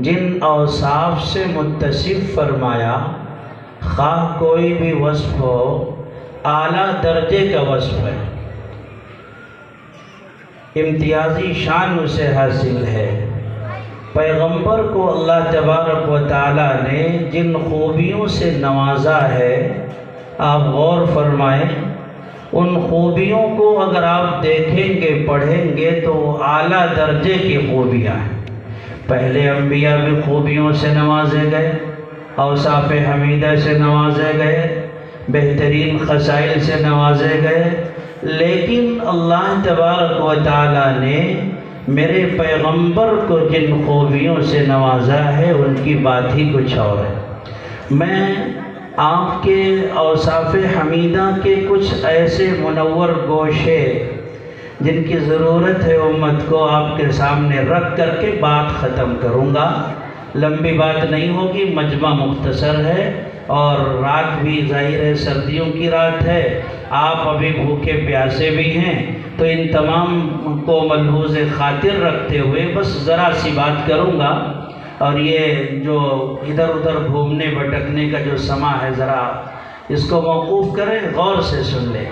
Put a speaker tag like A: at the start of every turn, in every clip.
A: جن اوصاف سے متصف فرمایا، خواہ کوئی بھی وصف ہو، اعلیٰ درجے کا وصف ہے، امتیازی شان اسے حاصل ہے۔ پیغمبر کو اللہ تبارک و تعالیٰ نے جن خوبیوں سے نوازا ہے، آپ غور فرمائیں، ان خوبیوں کو اگر آپ دیکھیں گے، پڑھیں گے تو اعلیٰ درجے کی خوبیاں ہیں۔ پہلے انبیاء بھی خوبیوں سے نوازے گئے، اوصاف حمیدہ سے نوازے گئے، بہترین خصائل سے نوازے گئے، لیکن اللہ تبارک و تعالیٰ نے میرے پیغمبر کو جن خوبیوں سے نوازا ہے، ان کی بات ہی کچھ اور ہے۔ میں آپ کے اوصاف حمیدہ کے کچھ ایسے منور گوشے جن کی ضرورت ہے امت کو، آپ کے سامنے رکھ کر کے بات ختم کروں گا۔ لمبی بات نہیں ہوگی، مجمع مختصر ہے، اور رات بھی ظاہر ہے سردیوں کی رات ہے، آپ ابھی بھوکے پیاسے بھی ہیں، تو ان تمام کو ملحوظ خاطر رکھتے ہوئے بس ذرا سی بات کروں گا۔ اور یہ جو ادھر ادھر گھومنے بھٹکنے کا جو سما ہے، ذرا اس کو موقوف کریں، غور سے سن لیں۔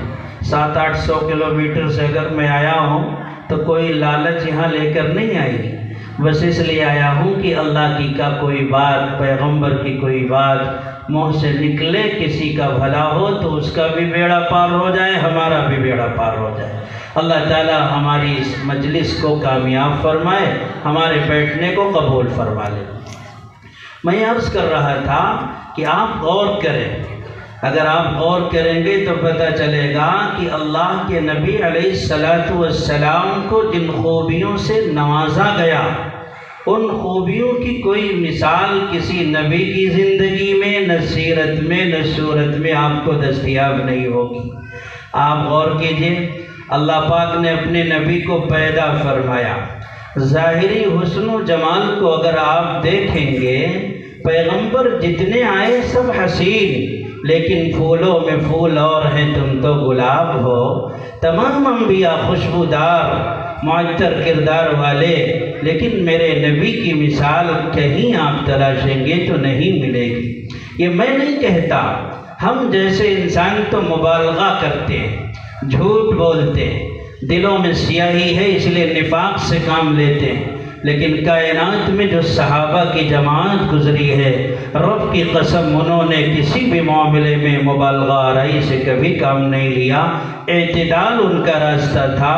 A: 700-800 کلومیٹر سے اگر میں آیا ہوں تو کوئی لالچ یہاں لے کر نہیں آئی، بس اس لیے آیا ہوں کہ اللہ کی کا کوئی بات، پیغمبر کی کوئی بات منہ سے نکلے، کسی کا بھلا ہو تو اس کا بھی بیڑا پار ہو جائے، ہمارا بھی بیڑا پار ہو جائے۔ اللہ تعالی ہماری اس مجلس کو کامیاب فرمائے، ہمارے بیٹھنے کو قبول فرما لے۔ میں عرض کر رہا تھا کہ آپ غور کریں، اگر آپ غور کریں گے تو پتہ چلے گا کہ اللہ کے نبی علیہ السلام کو جن خوبیوں سے نوازا گیا، ان خوبیوں کی کوئی مثال کسی نبی کی زندگی میں، نہ سیرت میں، نہ صورت میں آپ کو دستیاب نہیں ہوگی۔ آپ غور کیجئے، اللہ پاک نے اپنے نبی کو پیدا فرمایا، ظاہری حسن و جمال کو اگر آپ دیکھیں گے، پیغمبر جتنے آئے سب حسین، لیکن پھولوں میں پھول اور ہیں، تم تو گلاب ہو۔ تمام انبیاء خوشبودار، معطر کردار والے، لیکن میرے نبی کی مثال کہیں آپ تلاشیں گے تو نہیں ملے گی۔ یہ میں نہیں کہتا، ہم جیسے انسان تو مبالغہ کرتے ہیں، جھوٹ بولتے ہیں، دلوں میں سیاہی ہے اس لیے نفاق سے کام لیتے ہیں، لیکن کائنات میں جو صحابہ کی جماعت گزری ہے، رب کی قسم انہوں نے کسی بھی معاملے میں مبالغہ آرائی سے کبھی کام نہیں لیا، اعتدال ان کا راستہ تھا،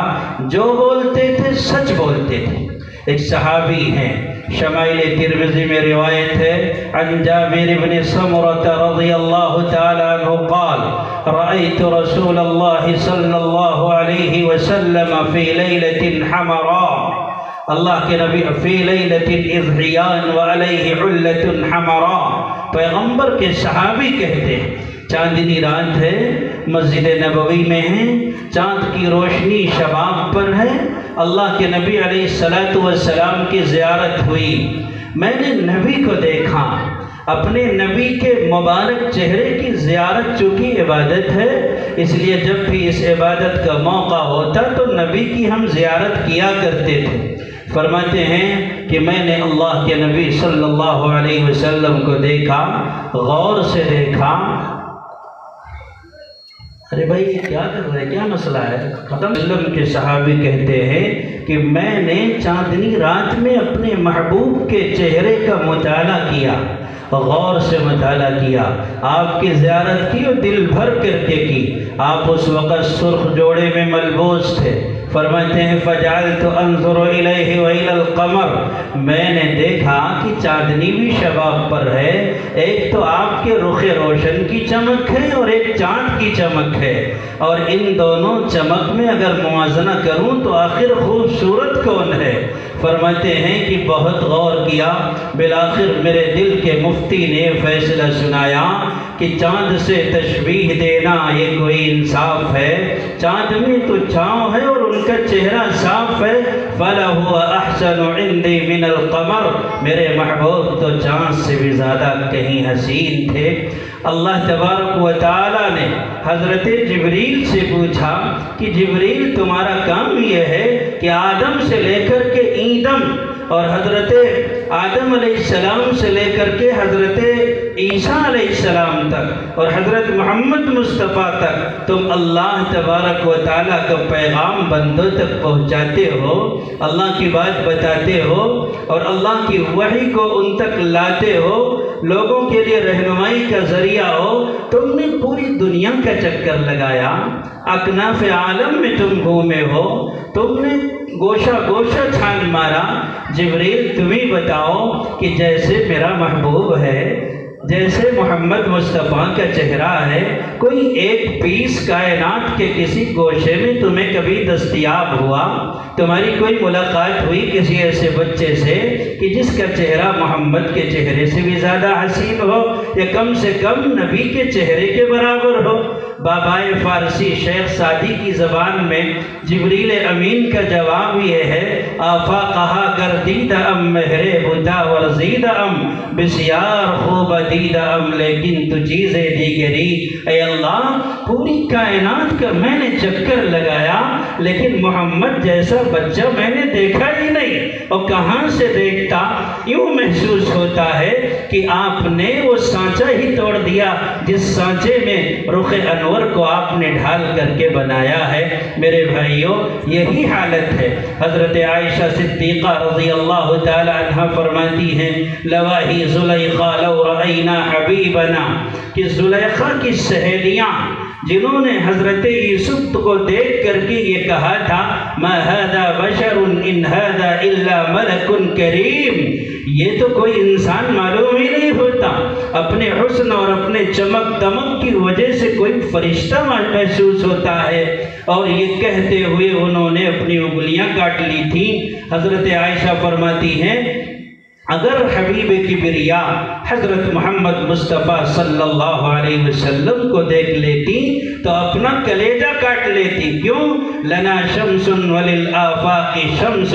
A: جو بولتے تھے سچ بولتے تھے۔ ایک صحابی ہیں، شمائل ترمذی میں روایت ہے، عن جابر بن سمرۃ رضی اللہ تعالی عنہ قال رأيت رسول اللہ صلی اللہ علیہ وسلم فی لیلۃ حمراء، اللہ کے نبی فی لیلۃ اضحیان وعلیہ علۃ حمراء، پیغمبر کے صحابی کہتے ہیں، چاندنی رات ہے، مسجد نبوی میں ہیں، چاند کی روشنی شباب پر ہے، اللہ کے نبی علیہ السلام کی زیارت ہوئی، میں نے نبی کو دیکھا، اپنے نبی کے مبارک چہرے کی زیارت چونکہ عبادت ہے، اس لیے جب بھی اس عبادت کا موقع ہوتا تو نبی کی ہم زیارت کیا کرتے تھے۔ فرماتے ہیں کہ میں نے اللہ کے نبی صلی اللہ علیہ وسلم کو دیکھا، غور سے دیکھا۔ ارے بھائی یہ کیا کر رہے ہیں، کیا مسئلہ ہے؟ ختم وسلم کے صحابی کہتے ہیں کہ میں نے چاندنی رات میں اپنے محبوب کے چہرے کا مطالعہ کیا، غور سے مطالعہ کیا، آپ کی زیارت کی اور دل بھر کر کے کی۔ آپ اس وقت سرخ جوڑے میں ملبوس تھے۔ فرماتے ہیں فجعلت انظر الیہ والی القمر، میں نے دیکھا کہ چاندنی بھی شباب پر ہے، ایک تو آپ کے رخ روشن کی چمک ہے اور ایک چاند کی چمک ہے، اور ان دونوں چمک میں اگر موازنہ کروں تو آخر خوبصورت کون ہے؟ فرماتے ہیں کہ بہت غور کیا، بالآخر میرے دل کے مفتی نے فیصلہ سنایا کہ چاند سے تشبیہ دینا یہ کوئی انصاف ہے؟ چاند میں تو چھاؤں ہے اور ان کا چہرہ صاف ہے۔ فَلَهُ أَحْسَنُ عِنْدِي مِنَ الْقَمَرِ، میرے محبوب تو چاند سے بھی زیادہ کہیں حسین تھے۔ اللہ تبارک و تعالی نے حضرت جبریل سے پوچھا کہ جبریل تمہارا کام یہ ہے کہ آدم سے لے کر کے ایدم اور حضرت آدم علیہ السلام سے لے کر کے حضرت عیسیٰ علیہ السلام تک اور حضرت محمد مصطفیٰ تک تم اللہ تبارک و تعالیٰ کا پیغام بندوں تک پہنچاتے ہو، اللہ کی بات بتاتے ہو اور اللہ کی وحی کو ان تک لاتے ہو، لوگوں کے لیے رہنمائی کا ذریعہ ہو۔ تم نے پوری دنیا کا چکر لگایا، اکناف عالم میں تم گھومے ہو، تم نے گوشہ گوشہ چھان مارا۔ جبریل تمہیں بتاؤ کہ جیسے میرا محبوب ہے، جیسے محمد مصطفیٰ کا چہرہ ہے، کوئی ایک پیس کائنات کے کسی گوشے میں تمہیں کبھی دستیاب ہوا؟ تمہاری کوئی ملاقات ہوئی کسی ایسے بچے سے کہ جس کا چہرہ محمد کے چہرے سے بھی زیادہ حسین ہو یا کم سے کم نبی کے چہرے کے برابر ہو؟ بابائے فارسی شیخ سعدی کی زبان میں جبریل امین کا جواب یہ ہے، آفاقہا گردید ام مہر بتا ورزید ام بسیار خوب دید ام لیکن تو چیزیں دیگری۔ اے اللہ، پوری کائنات کا میں نے چکر لگایا لیکن محمد جیسا بچہ میں نے دیکھا ہی نہیں، اور کہاں سے دیکھتا؟ یوں محسوس ہوتا ہے کہ آپ نے وہ سانچہ ہی توڑ دیا جس سانچے میں رخ انور کو آپ نے ڈھال کر کے بنایا ہے۔ میرے بھائیوں، یہی حالت ہے۔ حضرت عائشہ صدیقہ رضی اللہ تعالی عنہ فرماتی ہیں، لواہی زلیخا لو رأینا حبیبنا، کہ زلیخا کی سہیلیاں جنہوں نے حضرت یوسف کو دیکھ کر کے یہ کہا تھا، ما هذا بشر ان هذا الا ملک کریم، یہ تو کوئی انسان معلوم ہی نہیں ہوتا، اپنے حسن اور اپنے چمک دمک کی وجہ سے کوئی فرشتہ محسوس ہوتا ہے، اور یہ کہتے ہوئے انہوں نے اپنی انگلیاں کاٹ لی تھیں۔ حضرت عائشہ فرماتی ہیں، اگر حبیب کبریا حضرت محمد مصطفیٰ صلی اللہ علیہ وسلم کو دیکھ لیتی تو اپنا کلیجہ کاٹ لیتی۔ کیوں؟ لنا شمس وللآفاق شمس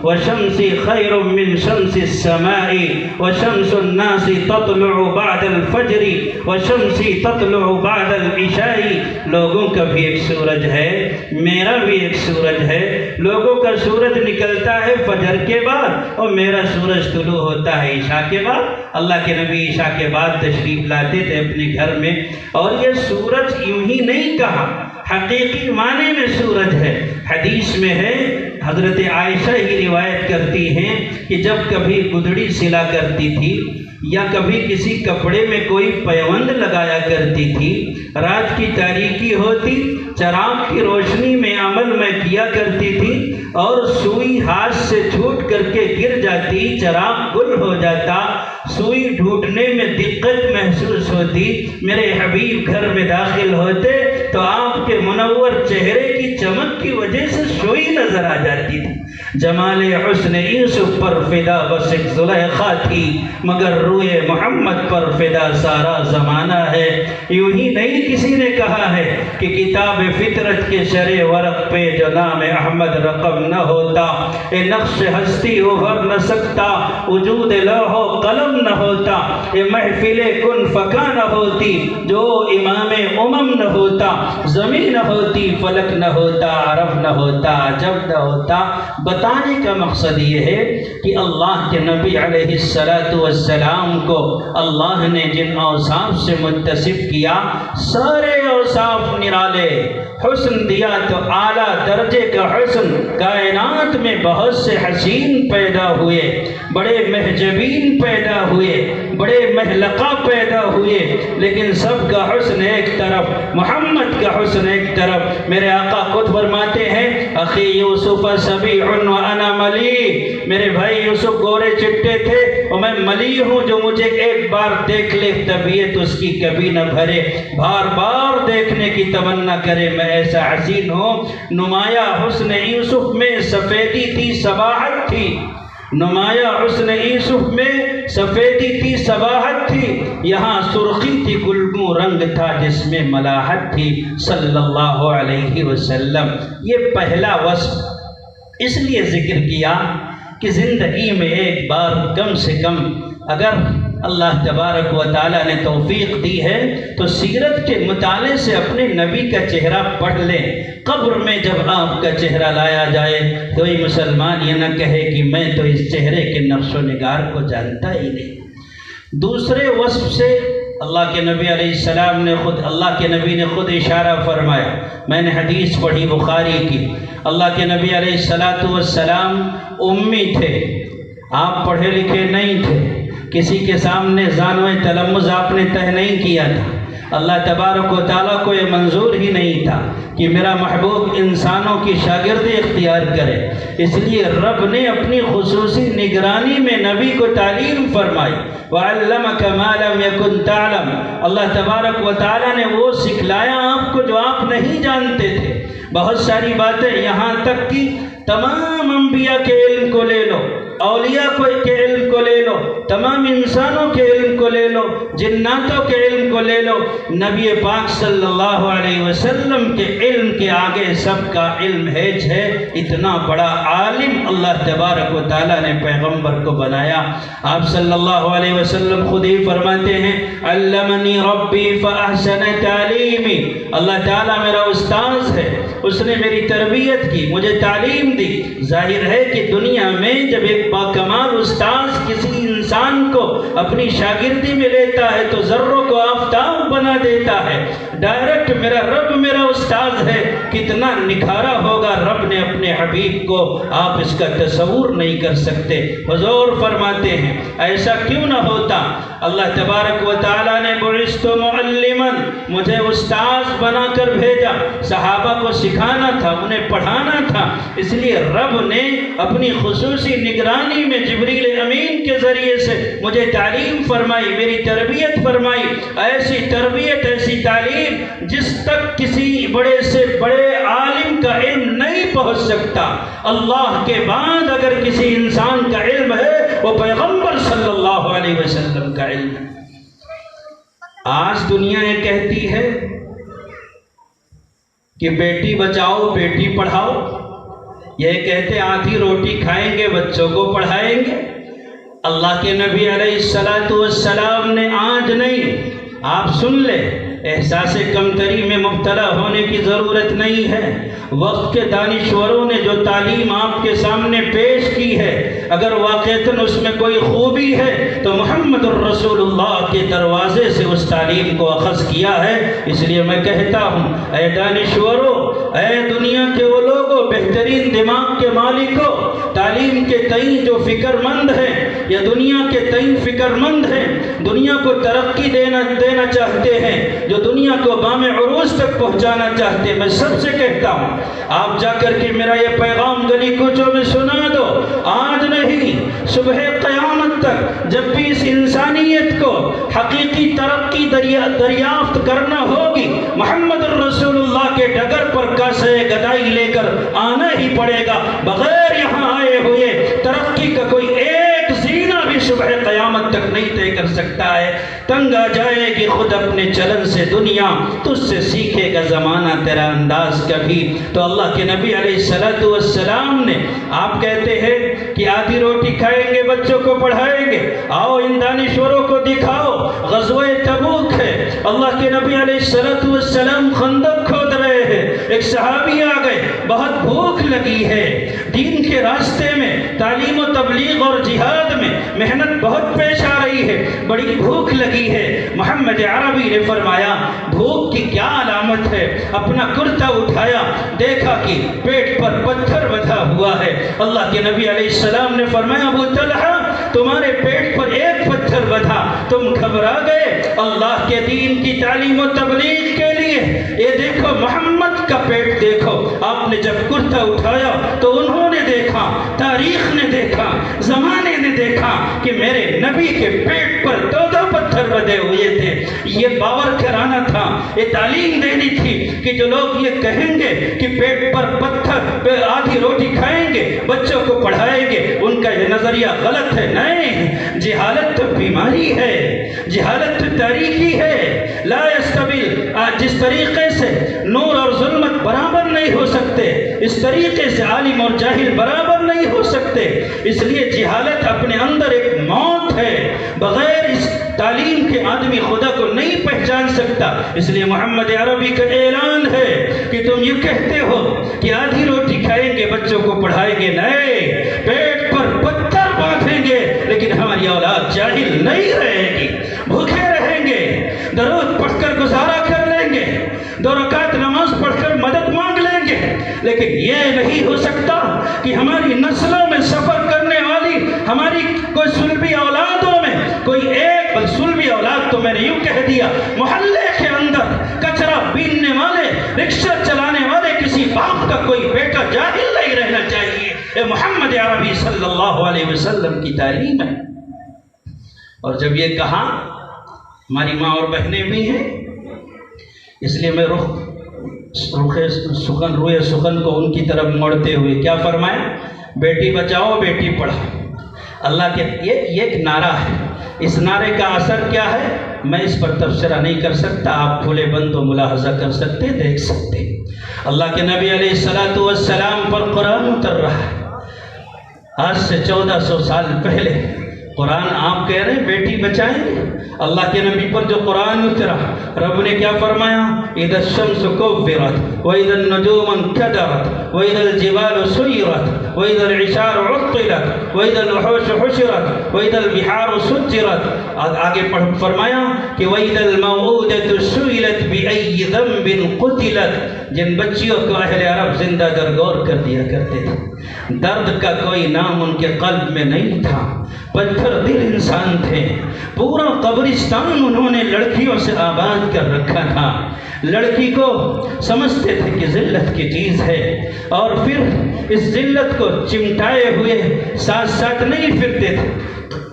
A: وشمسی خیر من شمس السماء وشمس الناس تطلع بعد الفجر وشمسی تطلع بعد العشاء، لوگوں کا بھی ایک سورج ہے، میرا بھی ایک سورج ہے، لوگوں کا سورج نکلتا ہے فجر کے بعد اور میرا سورج طلوع ہوتا ہے عشاء کے بعد۔ اللہ کے نبی عشاء کے بعد تشریف لاتے تھے اپنے گھر میں، اور یہ سورج یوں ہی نہیں کہا، حقیقی معنی میں سورج ہے۔ حدیث میں ہے، حضرت عائشہ ہی روایت کرتی ہیں کہ جب کبھی گدڑی سلا کرتی تھی یا کبھی کسی کپڑے میں کوئی پیوند لگایا کرتی تھی، رات کی تاریکی ہوتی، چراغ کی روشنی میں عمل میں کیا کرتی تھی اور سوئی ہاتھ سے چھوٹ کر کے گر جاتی، چراغ گل ہو جاتا، سوئی ڈھونڈنے میں دقت محسوس ہوتی، میرے حبیب گھر میں داخل ہوتے تو آپ کے منور چہرے کی چمک کی وجہ سے سوئی نظر آ جاتی تھی۔ جمال حسن یوسف پر فدا بس ایک زلیخا تھی، مگر روئے محمد پر فدا سارا زمانہ ہے۔ یوں ہی نہیں کسی نے کہا ہے کہ کتاب فطرت کے شرع ورق پہ جو نام احمد رقم نہ ہوتا، اے نقش ہستی ابھر نہ سکتا، وجود لوح و قلم نہ ہوتا، اے محفل کن فکا نہ ہوتی، جو امام امم نہ ہوتا، زمین نہ ہوتی، فلک نہ ہوتا، عرب نہ ہوتا، عجب نہ ہوتا۔ بتانے کا مقصد یہ ہے کہ اللہ کے نبی علیہ السلام کو اللہ نے جن اوصاف سے متصف کیا، سارے اوصاف نرالے، حسن دیا تو اعلیٰ درجے کا حسن۔ کائنات میں بہت سے حسین پیدا ہوئے، بڑے محجبین پیدا ہوئے، بڑے محلقہ پیدا ہوئے، لیکن سب کا حسن ایک طرف، محمد کا حسن ایک طرف۔ میرے آقا خود فرماتے ہیں، اخی یوسف سبیع وانا ملی، میرے بھائی یوسف گورے چٹے تھے اور میں ملی ہوں، جو مجھے ایک بار دیکھ لے طبیعت اس کی کبھی نہ بھرے، بار بار دیکھنے کی تمنا کرے، میں ایسا حسین ہوں۔ نمایاں حسن یوسف میں سفیدی تھی، صباحت تھی، نمایاں حسن یوسف میں سفیدی تھی، صباحت تھی، یہاں سرخی تھی، گلگوں رنگ تھا جس میں ملاحت تھی، صلی اللہ علیہ وسلم۔ یہ پہلا وصف اس لیے ذکر کیا کہ زندگی میں ایک بار کم سے کم اگر اللہ تبارک و تعالیٰ نے توفیق دی ہے تو سیرت کے مطالعے سے اپنے نبی کا چہرہ پڑھ لیں۔ قبر میں جب آپ کا چہرہ لایا جائے تو کوئی مسلمان یہ نہ کہے کہ میں تو اس چہرے کے نقش و نگار کو جانتا ہی نہیں۔ دوسرے وصف سے اللہ کے نبی علیہ السلام نے اللہ کے نبی نے خود اشارہ فرمایا۔ میں نے حدیث پڑھی بخاری کی، اللہ کے نبی علیہ السلام امی تھے، آپ پڑھے لکھے نہیں تھے، کسی کے سامنے زانوِ تلمذ آپ نے طے نہیں کیا تھا۔ اللہ تبارک و تعالیٰ کو یہ منظور ہی نہیں تھا کہ میرا محبوب انسانوں کی شاگردی اختیار کرے، اس لیے رب نے اپنی خصوصی نگرانی میں نبی کو تعلیم فرمائی۔ وَعَلَّمَكَ مَا لَمْ يَكُنْ تَعْلَمْ، اللہ تبارک و تعالیٰ نے وہ سکھلایا آپ کو جو آپ نہیں جانتے تھے۔ بہت ساری باتیں، یہاں تک کہ تمام انبیاء کے علم کو لے لو، اولیاء کے علم کو لے لو، تمام انسانوں کے علم کو لے لو، جناتوں کے علم کو لے لو، نبی پاک صلی اللہ علیہ وسلم کے علم کے آگے سب کا علم ہیج ہے۔ اتنا بڑا عالم اللہ تبارک و تعالیٰ نے پیغمبر کو بنایا۔ آپ صلی اللہ علیہ وسلم خود ہی فرماتے ہیں علمنی ربی فاحسن تعلیمی، اللہ تعالیٰ میرا استاذ ہے، اس نے میری تربیت کی، مجھے تعلیم دی۔ ظاہر ہے کہ دنیا میں جب ایک باکمال استاذ کسی انسان کو اپنی شاگردی میں لیتا ہے تو ذروں کو آفتاب بنا دیتا ہے۔ ڈائریکٹ میرا رب میرا استاذ ہے، کتنا نکھارا ہوگا رب نے اپنے حبیب کو، آپ اس کا تصور نہیں کر سکتے۔ حضور فرماتے ہیں ایسا کیوں نہ ہوتا، اللہ تبارک و تعالیٰ نے بعثت معلما، مجھے استاذ بنا کر بھیجا، صحابہ کو سکھانا تھا، انہیں پڑھانا تھا، اس لیے رب نے اپنی خصوصی نگرانی میں جبریل امین کے ذریعے سے مجھے تعلیم فرمائی، میری تربیت فرمائی۔ ایسی تربیت، ایسی تعلیم جس تک کسی بڑے سے بڑے عالم کا علم نہیں پہنچ سکتا۔ اللہ کے بعد اگر کسی انسان کا علم ہے وہ پیغمبر صلی اللہ علیہ وسلم کا علم ہے۔ آج دنیا یہ کہتی ہے کہ بیٹی بچاؤ بیٹی پڑھاؤ، یہ کہتے آدھی روٹی کھائیں گے بچوں کو پڑھائیں گے۔ اللہ کے نبی علیہ السلام نے آج نہیں، آپ سن لیں، احساس کمتری میں مبتلا ہونے کی ضرورت نہیں ہے۔ وقت کے دانشوروں نے جو تعلیم آپ کے سامنے پیش کی ہے، اگر واقعتاً اس میں کوئی خوبی ہے تو محمد الرسول اللہ کے دروازے سے اس تعلیم کو اخذ کیا ہے۔ اس لیے میں کہتا ہوں اے دانشوروں، اے دنیا کے وہ لوگوں، بہترین دماغ کے مالکوں، تعلیم کے تئیں جو فکر مند ہیں یا دنیا کے تئیں فکر مند ہیں، دنیا کو ترقی دینا چاہتے ہیں، جو دنیا کو بام عروج تک پہنچانا چاہتے ہیں، میں سب سے کہتا ہوں آپ جا کر کے میرا یہ پیغام گلی کوچوں میں سنا دو۔ آج نہیں، صبح قیامت تک جب بھی اس انسانیت کو حقیقی ترقی دریافت کرنا ہوگی، محمد الرسول اللہ کے ڈگر پر کاسے گدائی لے کر آنا ہی پڑے گا۔ بغیر یہاں آئے ہوئے ترقی کا کوئی ایک زینہ بھی صبح قیامت تک نہیں طے کر سکتا ہے۔ تنگ آ جائے گی خود اپنے چلن سے دنیا، تجھ سے سیکھے گا زمانہ تیرا انداز کبھی۔ تو اللہ کے نبی علیہ السلام نے، آپ کہتے ہیں کہ آدھی روٹی کھائیں گے بچوں کو پڑھائیں گے، آؤ ان دانشوروں کو دکھاؤ، غزوہ تبوک ہے، اللہ کے نبی علیہ السلام خندق کھود رہے ہیں، ایک صحابی آ گئے، بہت بھوک لگی ہے، دین کے راستے میں تعلیم و تبلیغ اور جہاد میں محنت بہت پیش آ رہی ہے، بڑی بھوک لگی ہے۔ محمد عربی نے فرمایا بھوک کی کیا علامت ہے؟ اپنا کرتا اٹھایا، دیکھا کہ پیٹ پر پتھر بندھا ہوا ہے۔ اللہ کے نبی علیہ السلام نے فرمایا ابو طلحہ، تمہارے پیٹ پر ایک پتھر بندھا، تم گھبرا گئے؟ اللہ کے دین کی تعلیم و تبلیغ کے لیے یہ دیکھو محمد کا پیٹ دیکھو۔ آپ نے جب کرتا اٹھایا تو انہوں نے دیکھا، تاریخ نے دیکھا، زمانے نے دیکھا کہ میرے نبی کے پیٹ پر دو پتھر بندھے ہوئے تھے۔ یہ باور کرانا تھا، یہ تعلیم دینی تھی کہ جو لوگ یہ کہیں گے کہ پیٹ پر پتھر پہ آدھی روٹی کھائیں گے بچوں کو پڑھائیں گے، ان کا یہ نظریہ غلط ہے۔ نہیں، جہالت تو بیماری ہے، جہالت تو تاریکی ہے۔ لا یستویل، جس طریقے سے نور اور ظلمت برابر نہیں ہو سکتے، اس طریقے سے عالم اور جاہل برابر نہیں ہو سکتے۔ اس لیے جہالت اپنے اندر ایک موت ہے، بغیر اس آدمی خدا کو نہیں پہچان سکتا۔ اس لیے محمد عربی کا اعلان ہے کہ تم یہ کہتے ہو کہ آدھی روٹی کھائیں گے، بچوں کو پڑھائیں گے، نہیں، پیٹ پر پتھر باندھیں گے، لیکن ہماری اولاد جاہل نہیں رہے گی، بھوکے رہیں گے، درود پڑھ کر گزارا کر لیں گے، 2 رکعت نماز پڑھ کر مدد مانگ لیں گے، لیکن یہ نہیں ہو سکتا کہ ہماری نسلوں میں سفر کرنے والی ہماری کوئی سلبی اولادوں میں کوئی ایک، بل سلبی اولاد تو میں نے یوں کہہ دیا، محلے کے اندر کچرا بیننے والے، رکشہ چلانے والے کسی باپ کا کوئی بیٹا جاہل نہیں رہنا چاہیے۔ یہ محمد عربی صلی اللہ علیہ وسلم کی تعلیم ہے۔ اور جب یہ کہا، ہماری ماں اور بہنیں بھی ہیں، اس لیے میں روئے سخن کو ان کی طرف موڑتے ہوئے کیا فرمایا؟ بیٹی بچاؤ بیٹی پڑھاؤ۔ اللہ کے یہ ایک نعرہ ہے، اس نعرے کا اثر کیا ہے میں اس پر تبصرہ نہیں کر سکتا، آپ کھلے بند و ملاحظہ کر سکتے، دیکھ سکتے۔ اللہ کے نبی علیہ السلام پر قرآن اتر رہا ہے، آج سے 1400 سال پہلے قرآن آپ کہہ رہے ہیں بیٹی بچائیں گے۔ اللہ کے نبی پر جو قرآن اترا، رب نے کیا فرمایا؟ اِذَا الشَّمْسُ كُوِّرَتْ وَإِذَا النُّجُومُ انكَدَرَتْ وَإِذَا الْجِبَالُ سُيِّرَتْ وَإِذَا الْعِشَارُ عُطِّلَتْ وَإِذَا الْوُحُوشُ حُشِرَتْ وَإِذَا الْبِحَارُ سُجِّرَتْ۔ آگے فرمایا کہ وَإِذَا الْمَوْءُودَةُ سُئِلَتْ بِأَيِّ ذَنبٍ قُتِلَتْ۔ جن بچیوں کو اہل عرب زندہ درگور کر دیا کرتے تھے، درد کا کوئی نام ان کے قلب میں نہیں تھا، پتھر دل انسان تھے، پورا قبرستان انہوں نے لڑکیوں سے آباد کر رکھا تھا۔ لڑکی کو سمجھتے تھے کہ ذلت کی چیز ہے، اور پھر اس ذلت کو چمٹائے ہوئے ساتھ ساتھ نہیں پھرتے تھے۔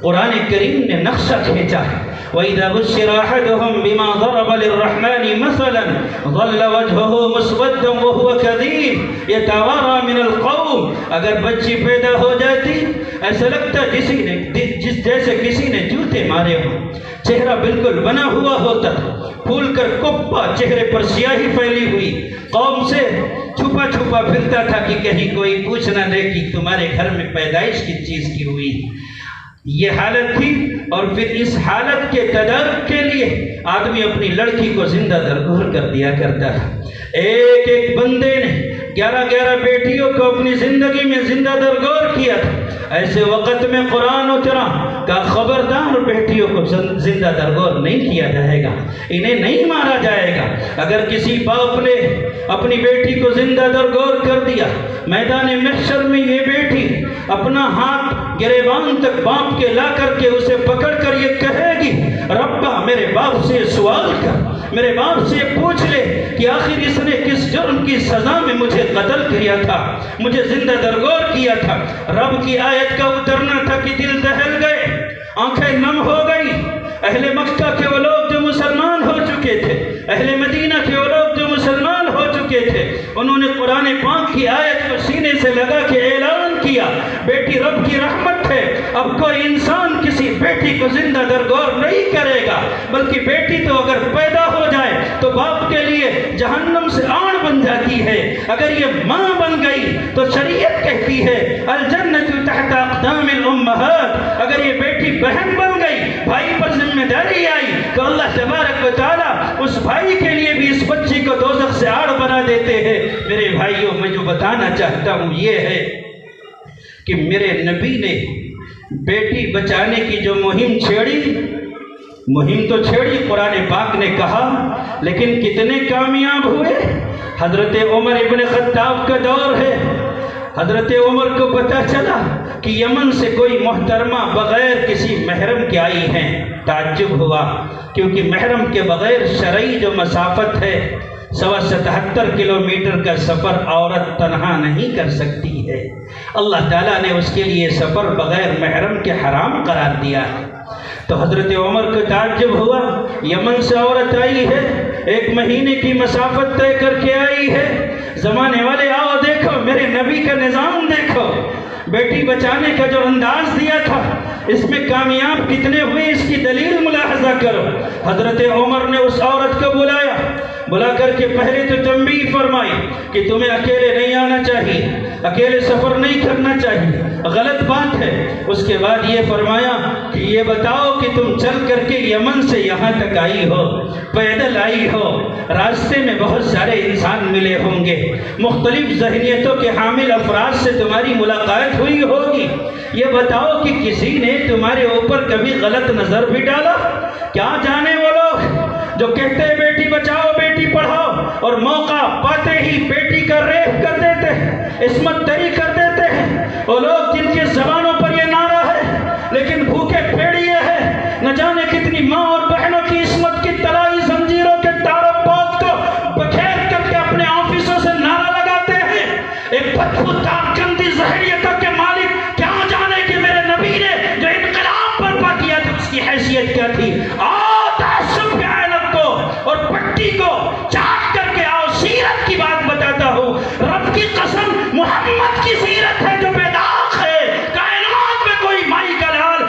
A: قرآن کریم نے نقشہ کھینچا ہے، وَإِذَا بُشِّرَ أَحَدُهُم بِمَا ضَرَبَ لِلرَّحْمَنِ مَثَلًا ظَلَّ وَجْهُهُ مُسْوَدًّا وَهُوَ كَظِيمٌ يَتَوَارَىٰ مِنَ الْقَوْمِ۔ اگر بچی پیدا ہو جاتی، ایسا لگتا جیسے کسی نے جوتے مارے ہوں، چہرہ بالکل بنا ہوا ہوتا، پھول کر کپا، چہرے پر سیاہی پھیلی ہوئی، قوم سے چھپا چھپا پھرتا تھا کہ کہیں کوئی پوچھ نہ لے کہ تمہارے گھر میں پیدائش کس چیز کی ہوئی۔ یہ حالت تھی، اور پھر اس حالت کے تدارک کے لیے آدمی اپنی لڑکی کو زندہ درگور کر دیا کرتا تھا۔ ایک ایک بندے نے 11 بیٹیوں کو اپنی زندگی میں زندہ درگور کیا تھا۔ ایسے وقت میں قرآن اترا کہ خبردار بیٹیوں کو زندہ درگور نہیں کیا جائے گا، انہیں نہیں مارا جائے گا۔ اگر کسی باپ نے اپنی بیٹی کو زندہ درگور کر دیا، میدان محشر میں یہ بیٹی اپنا ہاتھ گریبان تک باپ کے لا کر کے اسے پکڑ کر یہ کہے گی، ربا میرے باپ سے سوال کر، میرے باپ سے پوچھ لے کہ آخر اس نے کس جرم کی سزا میں مجھے قتل کیا تھا، مجھے زندہ درگور کیا تھا۔ رب کی آیت کا اترنا تھا کہ دل دہل گئے، آنکھیں نم ہو گئی۔ اہل مکہ کے وہ لوگ جو مسلمان ہو چکے تھے، اہل مدینہ کے وہ لوگ جو مسلمان ہو چکے تھے، انہوں نے قرآن پاک کی آیت کو سینے سے لگا کے اعلان کیا، بیٹی رب کی رحمت ہے، اب کوئی انسان کسی بیٹی کو زندہ درگور نہیں کرے گا، بلکہ بیٹی تو اگر پیدا ہو جائے تو باپ کے لیے جہنم سے آڑ بن جاتی ہے۔ اگر یہ ماں بن گئی تو شریعت کہتی ہے الجنت تحت اقدام الامہات۔ اگر یہ بیٹی بہن بن گئی، بھائی پر ذمہ داری آئی، تو اللہ تبارک و تعالیٰ اس بھائی کے لیے بھی اس بچی کو دوزخ سے آڑ بنا دیتے ہیں۔ میرے بھائیوں، میں جو بتانا چاہتا ہوں یہ ہے کہ میرے نبی نے بیٹی بچانے کی جو مہم چھیڑی، مہم تو چھیڑی، قرآن پاک نے کہا، لیکن کتنے کامیاب ہوئے؟ حضرت عمر ابن خطاب کا دور ہے، حضرت عمر کو پتہ چلا کہ یمن سے کوئی محترمہ بغیر کسی محرم کے آئی ہیں۔ تعجب ہوا، کیونکہ محرم کے بغیر شرعی جو مسافت ہے 77 کلومیٹر کا سفر عورت تنہا نہیں کر سکتی ہے، اللہ تعالیٰ نے اس کے لیے سفر بغیر محرم کے حرام قرار دیا ہے۔ تو حضرت عمر کو تعجب ہوا، یمن سے عورت آئی ہے، 1 مہینے کی مسافت طے کر کے آئی ہے، زمانے والے آؤ دیکھو میرے نبی کا نظام دیکھو، بیٹی بچانے کا جو انداز دیا تھا اس میں کامیاب کتنے ہوئے، اس کی دلیل ملاحظہ کرو۔ حضرت عمر نے اس عورت کو بلایا، بلا کر کے پہلے تو تنبیہ فرمائی کہ تمہیں اکیلے نہیں آنا چاہیے، اکیلے سفر نہیں کرنا چاہیے، غلط بات ہے۔ اس کے بعد یہ فرمایا کہ یہ بتاؤ کہ تم چل کر کے یمن سے یہاں تک آئی ہو، پیدل آئی ہو، راستے میں بہت سارے انسان ملے ہوں گے، مختلف ذہنیتوں کے حامل افراد سے تمہاری ملاقات ہوئی ہوگی، یہ بتاؤ کہ کسی نے تمہارے اوپر کبھی غلط نظر بھی ڈالا؟ کیا جانے وہ لوگ جو کہتے ہیں بیٹی بچاؤ بیٹی پڑھاؤ، اور موقع پاتے ہی بیٹی کا ریپ کر دیتے ہیں، عصمت دری کر دیتے ہیں، وہ لوگ جن کے زبانوں پر یہ نعرہ ہے لیکن بھوکے پھیڑیے ہیں، نہ جانے کتنی ماں اور بہنوں کی عصمت کی طلائی زنجیروں کے تاروں پود کو بکھیر کر کے اپنے آفسوں سے نعرہ لگاتے ہیں، ایک بدبودار گندی ذہنیتوں کے مالک کیا جانے کہ میرے نبی نے جو انقلاب برپا کیا تھا اس کی حیثیت کیا تھی۔ آؤ تعصب کے عینت کو اور پٹی کو چاٹ کر کے آؤ، سیرت کی بات بتاتا ہوں، رب کی قسم محمد کی سیرت ہے جو بے داغ ہے، کائنات میں کوئی مائی کا لال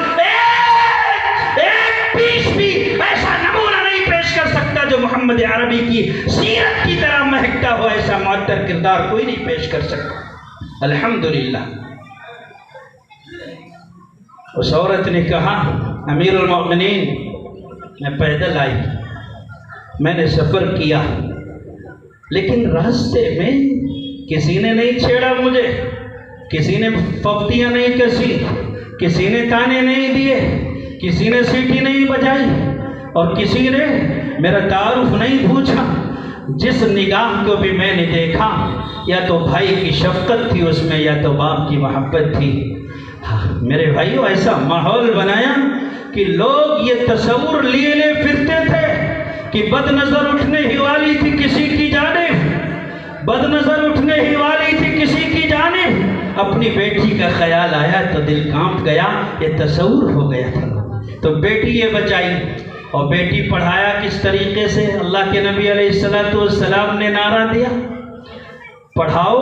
A: ایک پیش بھی ایسا نمونہ نہیں پیش کر سکتا جو محمد عربی کی سیرت کی طرح مہکتا ہو، ایسا معطر کردار کوئی نہیں پیش کر سکتا۔ الحمدللہ اس عورت نے کہا امیر المؤمنین میں پیدل آئی، میں نے سفر کیا، لیکن راستے میں کسی نے نہیں چھیڑا مجھے، کسی نے پپتیاں نہیں کسی، کسی نے تانے نہیں دیے، کسی نے سیٹی نہیں بجائی، اور کسی نے میرا تعارف نہیں پوچھا۔ جس نگاہ کو بھی میں نے دیکھا یا تو بھائی کی شفقت تھی اس میں یا تو باپ کی محبت تھی۔ میرے بھائیو ایسا ماحول بنایا کہ لوگ یہ تصور لیے پھرتے تھے کہ بد نظر اٹھنے ہی والی تھی کسی کی جانب، بد نظر اٹھنے ہی والی تھی کسی کی جانب، اپنی بیٹی کا خیال آیا تو دل کانپ گیا، یہ تصور ہو گیا تھا، تو بیٹی یہ بچائی۔ اور بیٹی پڑھایا کس طریقے سے؟ اللہ کے نبی علیہ السلام نے نعرہ دیا پڑھاؤ،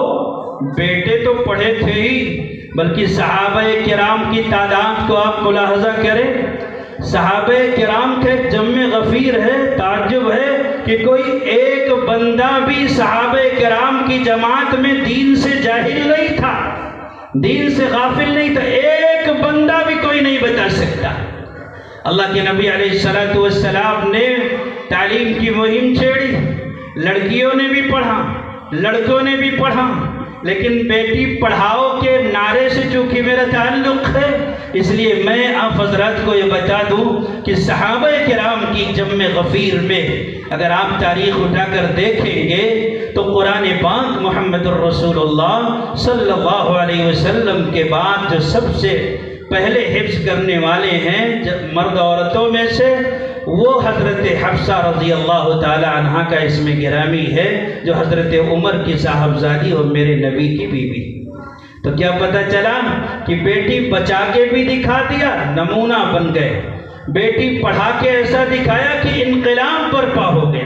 A: بیٹے تو پڑھے تھے ہی، بلکہ صحابہ کرام کی تعداد کو آپ ملاحظہ کریں، صحابہ کرام کے جمع غفیر ہے، تعجب ہے کہ کوئی ایک بندہ بھی صحابہ کرام کی جماعت میں دین سے جاہل نہیں تھا، دین سے غافل نہیں تھا، ایک بندہ بھی کوئی نہیں بتا سکتا۔ اللہ کے نبی علیہ السلام نے تعلیم کی مہم چھیڑی، لڑکیوں نے بھی پڑھا، لڑکوں نے بھی پڑھا، لیکن بیٹی پڑھاؤ کے نعرے سے چونکہ میرا تعلق ہے، اس لیے میں آپ حضرات کو یہ بتا دوں کہ صحابہ کرام کی جمع غفیر میں اگر آپ تاریخ اٹھا کر دیکھیں گے تو قرآن پاک محمد الرسول اللہ صلی اللہ علیہ وسلم کے بعد جو سب سے پہلے حفظ کرنے والے ہیں مرد عورتوں میں سے، وہ حضرت حفصہ رضی اللہ تعالی عنہ کا اسم گرامی ہے، جو حضرت عمر کی صاحبزادی اور میرے نبی کی بیوی۔ تو کیا پتہ چلا کہ بیٹی بچا کے بھی دکھا دیا، نمونہ بن گئے، بیٹی پڑھا کے ایسا دکھایا کہ انقلاب برپا ہو گئے۔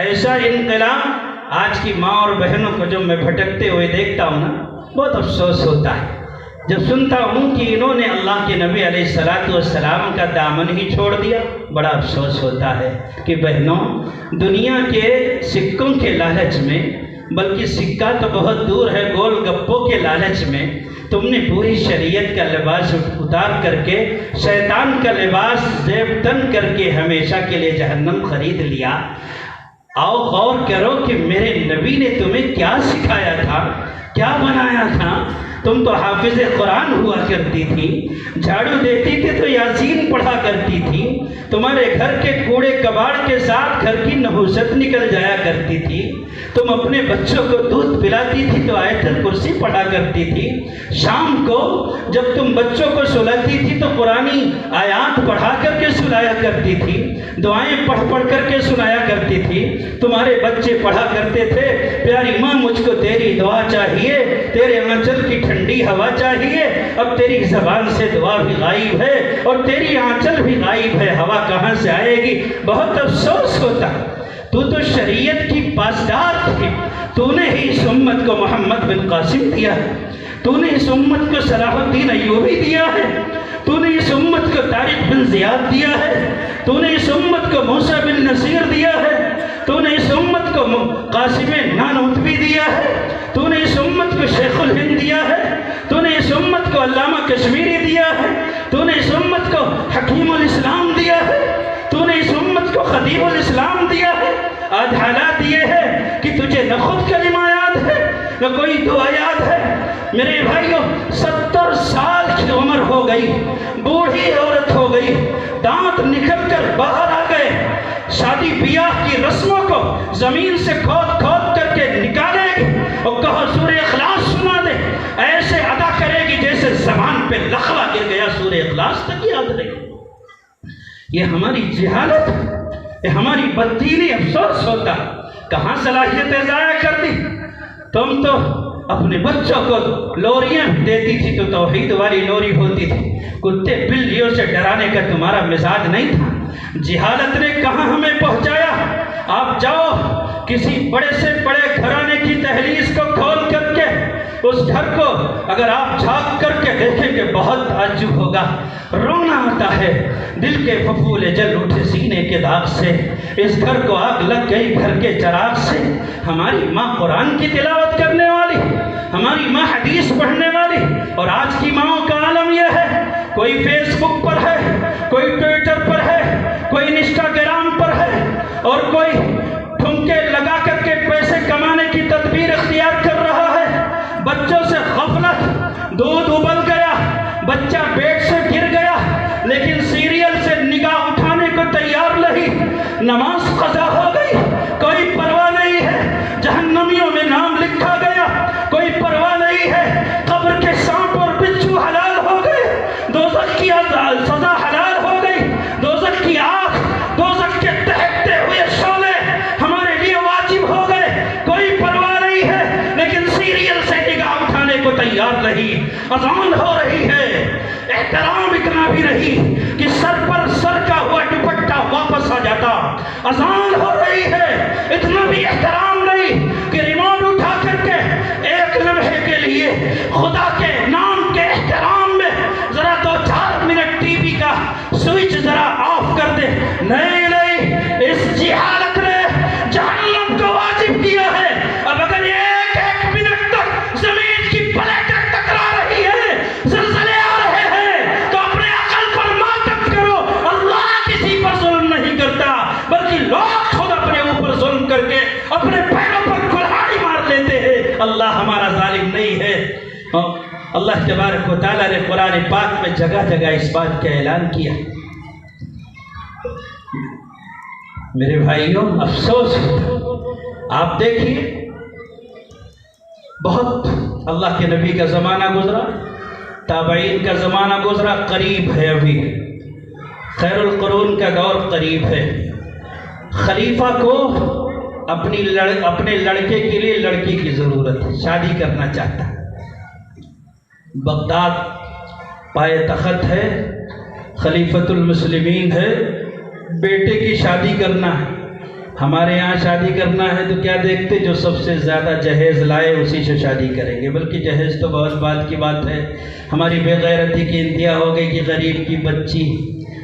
A: ایسا انقلاب آج کی ماں اور بہنوں کو جب میں بھٹکتے ہوئے دیکھتا ہوں نا، بہت افسوس ہوتا ہے جب سنتا ہوں کہ انہوں نے اللہ کے نبی علیہ السلام کا دامن ہی چھوڑ دیا۔ بڑا افسوس ہوتا ہے کہ بہنوں، دنیا کے سکوں کے لالچ میں، بلکہ سکہ تو بہت دور ہے، گول گپوں کے لالچ میں تم نے پوری شریعت کا لباس اتار کر کے، شیطان کا لباس زیب تن کر کے ہمیشہ کے لیے جہنم خرید لیا۔ آؤ غور کرو کہ میرے نبی نے تمہیں کیا سکھایا تھا، کیا بنایا تھا۔ تم تو حافظ قرآن ہوا کرتی تھی، جھاڑو دیتی تھی تو یاسین پڑھا کرتی تھی، تمہارے گھر کے کوڑے کباڑ کے ساتھ گھر کی نحوست نکل جایا کرتی تھی، تم اپنے بچوں کو دودھ پلاتی تھی تو آیت الکرسی پڑھا کرتی تھی، شام کو جب تم بچوں کو سلاتی تھی تو قرآنی آیات پڑھا کر کے سلایا کرتی تھی، دعائیں پڑھ پڑھ کر کے سنایا کرتی تھی، تمہارے بچے پڑھا کرتے تھے پیاری ماں مجھ کو تیری دعا چاہیے، تیرے آنچل کی ٹھنڈی ہوا چاہیے۔ اب تیری زبان سے دعا بھی غائب ہے اور تیری آنچل بھی غائب ہے، ہوا کہاں سے آئے گی؟ بہت افسوس ہوتا۔ تو شریعت کی پاسدار تھی، تو نے ہی اس امت کو محمد بن قاسم دیا ہے، تو نے اس امت کو صلاح الدین ایوبی دیا ہے، تو نے اس امت کو طارق بن زیاد دیا ہے، تو نے اس امت کو موسیٰ بن نصیر دیا ہے، تو نے اس امت کو قاسم نانوتوی دیا ہے، تو نے اس امت کو شیخ الہند دیا ہے، تو نے اس امت کو علامہ کشمیری دیا ہے، تو نے اس امت کو حکیم الاسلام دیا ہے، تو
B: میرے بھائیوں 70 سال کی عمر ہو گئی، بوڑھی عورت ہو گئی، دانت نکل کر باہر آ گئے، شادی بیاہ کی رسموں کو زمین سے کھود کھود کر کے نکالے گی اور کہو سورہ اخلاص سنا دے، ایسے ادا کرے گی جیسے زبان پہ لخوا گر گیا، سورہ اخلاص تک یاد رہے گی۔ یہ ہماری جہالت، یہ ہماری بددینی، افسوس ہوتا کہاں صلاحیتیں ضائع کر دی۔ تم تو اپنے بچوں کو لوریاں دیتی تھی تو توحید والی لوری ہوتی تھی، کتے بلیوں سے ڈرانے کا تمہارا مزاج نہیں تھا۔ جہالت نے کہاں ہمیں پہنچایا۔ آپ جاؤ کسی بڑے سے بڑے گھرانے کی دہلیز کو کھول کر کے اس گھر کو اگر آپ جھانک کر کے دیکھیں کہ بہت تعجب ہوگا، رونا آتا ہے، دل کے پھپھولے جل اٹھے سینے کے داغ سے، اس گھر کو آگ لگ گئی گھر کے چراغ سے۔ ہماری ماں قرآن کی تلاوت کرنے والی، ہماری ماں حدیث پڑھنے والی، اور آج کی ماؤں کا عالم یہ ہے، کوئی فیس بک پر ہے، کوئی ٹویٹر پر ہے، کوئی انسٹاگرام پر ہے، اور کوئی ٹھمکے لگا کر کے پیسے کمانے کی تدبیر اختیار کر رہا ہے۔ بچوں سے غفلت، دودھ ابل گیا، بچہ بیڈ سے گر گیا، لیکن سیریل سے نگاہ اٹھانے کو تیار نہیں، نماز قضا ہو گئی، کوئی پرواہ نہیں ہے، جہنمیوں میں نام لکھا گیا، کوئی پرواہ نہیں ہے، قبر کے سانپ اور بچھو حلال ہو گئے، دوزخ کی سزا حلال ہو گئی، دوزخ کی آگ، دوزخ کے دہکتے ہوئے شعلے ہمارے لیے واجب ہو گئے، کوئی پرواہ نہیں ہے، لیکن سیریل سے نگاہ اٹھانے کو تیار نہیں۔ اذان ہو رہی ہے، احترام اتنا بھی نہیں کہ سر پر سر کا ہوا دوپٹہ واپس آ جاتا، اذان ہو رہی ہے، اتنا بھی احترام نہیں کہ ریموٹ اٹھا کر کے ایک لمحے کے لیے خدا کے نام کے احترام میں ذرا 2-4 منٹ ٹی وی کا سوئچ ذرا آف کر دے۔ نہیں نہیں، اس جہالت نے جہنم کو واجب کیا ہے۔ اب اگر ایک منٹ تک زمین کی پلیٹیں ٹکرا رہی ہے، زلزلے آ رہے ہیں، تو اپنے عقل پر ماتم کرو۔ اللہ کسی پر ظلم نہیں کرتا، بلکہ لوگ خود اپنے اوپر ظلم کر کے اپنے پیروں پر کلہاڑی مار لیتے ہیں۔ اللہ ہمارا ظالم نہیں ہے۔ اللہ تبارک و تعالیٰ نے قرآن پاک میں جگہ جگہ اس بات کا اعلان کیا۔ میرے بھائیوں افسوس ہوتا، آپ دیکھیے بہت اللہ کے نبی کا زمانہ گزرا، تابعین کا زمانہ گزرا، قریب ہے ابھی خیر القرون کا دور قریب ہے۔ خلیفہ کو اپنے لڑکے کے لیے لڑکی کی ضرورت ہے، شادی کرنا چاہتا ہے۔ بغداد پائے تخت ہے، خلیفۃ المسلمین ہے، بیٹے کی شادی کرنا ہے۔ ہمارے یہاں شادی کرنا ہے تو کیا دیکھتے، جو سب سے زیادہ جہیز لائے اسی سے شادی کریں گے، بلکہ جہیز تو بہت بات کی بات ہے۔ ہماری بے غیرتی کی انتہا ہو گئی کہ غریب کی بچی،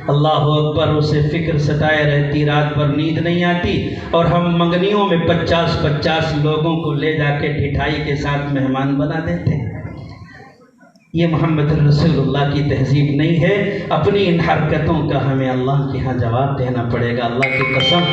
B: اللہ اکبر، اسے فکر ستائے رہتی، رات بھر نیند نہیں آتی، اور ہم منگنیوں میں 50 لوگوں کو لے جا کے ٹھٹائی کے ساتھ مہمان بنا دیتے ہیں۔ یہ محمد رسول اللہ کی تہذیب نہیں ہے۔ اپنی ان حرکتوں کا ہمیں اللہ کے ہاں جواب دینا پڑے گا، اللہ کی قسم۔